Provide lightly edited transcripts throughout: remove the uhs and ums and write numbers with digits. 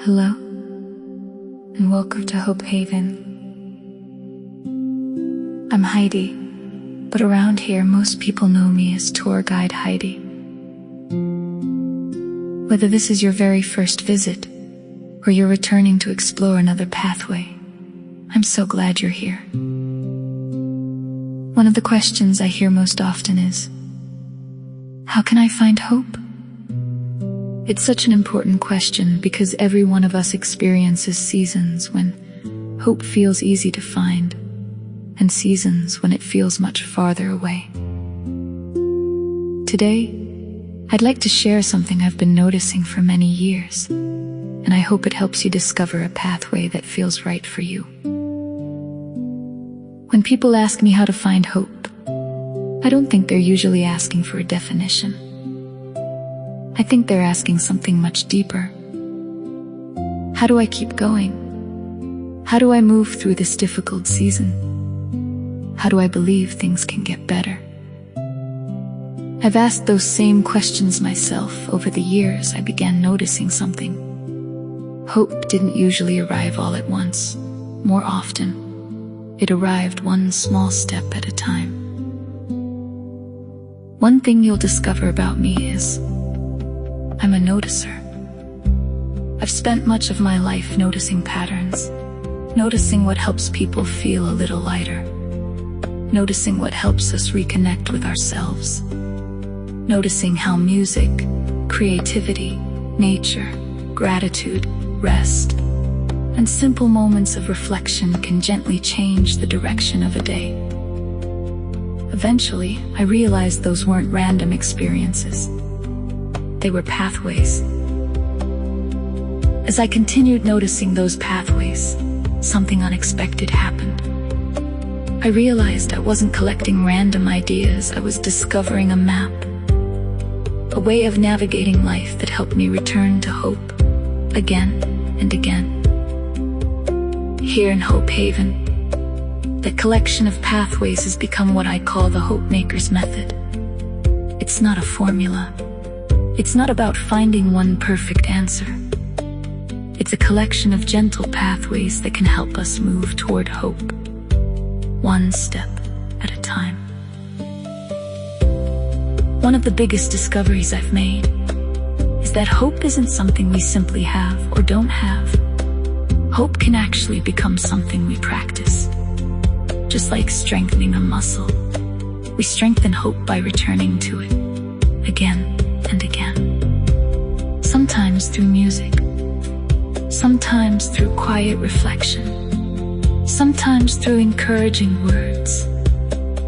Hello, and welcome to Hope Haven. I'm Heidi, but around here most people know me as Tour Guide Heidi. Whether this is your very first visit, or you're returning to explore another pathway, I'm so glad you're here. One of the questions I hear most often is, how can I find hope? It's such an important question because every one of us experiences seasons when hope feels easy to find, and seasons when it feels much farther away. Today, I'd like to share something I've been noticing for many years, and I hope it helps you discover a pathway that feels right for you. When people ask me how to find hope, I don't think they're usually asking for a definition. I think they're asking something much deeper. How do I keep going? How do I move through this difficult season? How do I believe things can get better? I've asked those same questions myself. Over the years, I began noticing something. Hope didn't usually arrive all at once. More often, it arrived one small step at a time. One thing you'll discover about me is I'm a noticer. I've spent much of my life noticing patterns, noticing what helps people feel a little lighter, noticing what helps us reconnect with ourselves, noticing how music, creativity, nature, gratitude, rest, and simple moments of reflection can gently change the direction of a day. Eventually, I realized those weren't random experiences. They were pathways. As I continued noticing those pathways, something unexpected happened. I realized I wasn't collecting random ideas. I was discovering a map, a way of navigating life that helped me return to hope again and again. Here in Hope Haven, that collection of pathways has become what I call the Hope Maker's Method. It's not a formula. It's not about finding one perfect answer. It's a collection of gentle pathways that can help us move toward hope, one step at a time. One of the biggest discoveries I've made is that hope isn't something we simply have or don't have. Hope can actually become something we practice. Just like strengthening a muscle, we strengthen hope by returning to it again and again. Sometimes through music, sometimes through quiet reflection, sometimes through encouraging words,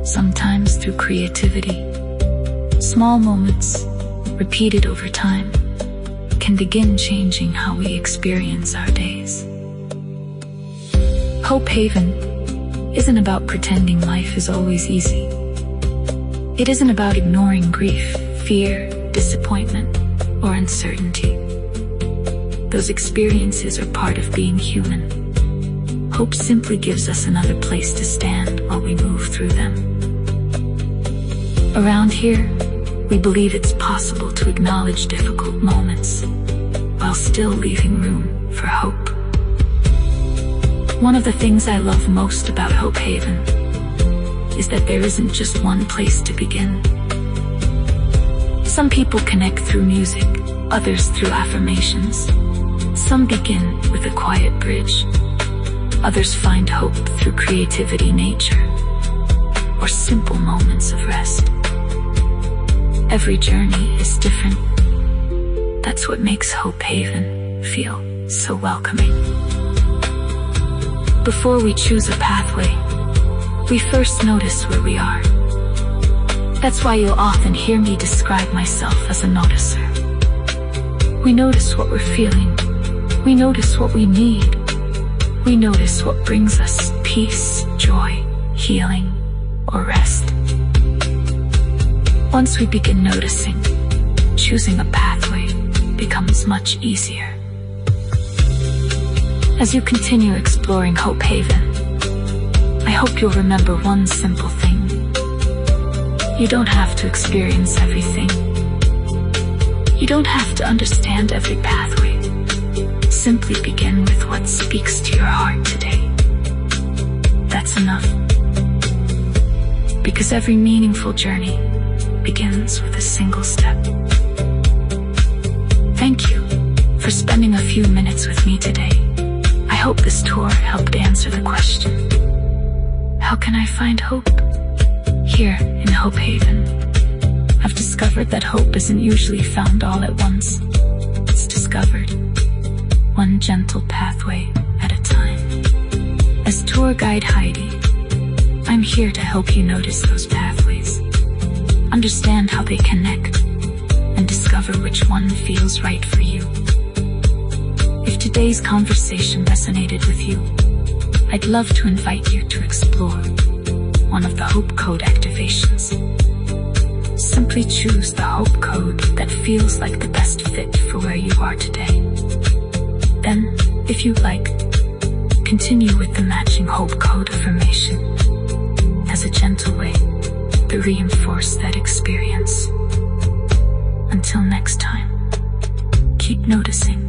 sometimes through creativity. Small moments, repeated over time, can begin changing how we experience our days. Hope Haven isn't about pretending life is always easy. It isn't about ignoring grief, fear, disappointment, or uncertainty. Those experiences are part of being human. Hope simply gives us another place to stand while we move through them. Around here, we believe it's possible to acknowledge difficult moments while still leaving room for hope. One of the things I love most about Hope Haven is that there isn't just one place to begin. Some people connect through music, others through affirmations. Some begin with a quiet bridge. Others find hope through creativity, nature, or simple moments of rest. Every journey is different. That's what makes Hope Haven feel so welcoming. Before we choose a pathway, we first notice where we are. That's why you'll often hear me describe myself as a noticer. We notice what we're feeling. We notice what we need. We notice what brings us peace, joy, healing, or rest. Once we begin noticing, choosing a pathway becomes much easier. As you continue exploring Hope Haven, I hope you'll remember one simple thing. You don't have to experience everything. You don't have to understand every pathway. Simply begin with what speaks to your heart today. That's enough. Because every meaningful journey begins with a single step. Thank you for spending a few minutes with me today. I hope this tour helped answer the question, how can I find hope? Here in Hope Haven, I've discovered that hope isn't usually found all at once. It's discovered one gentle pathway at a time. As Tour Guide Heidi, I'm here to help you notice those pathways, understand how they connect, and discover which one feels right for you. If today's conversation resonated with you, I'd love to invite you to explore one of the Hope Code activations. Simply choose the Hope Code that feels like the best fit for where you are today. Then, if you'd like, continue with the matching Hope Code affirmation as a gentle way to reinforce that experience. Until next time, keep noticing,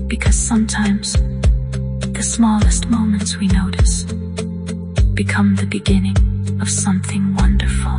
because sometimes the smallest moments we notice become the beginning of something wonderful.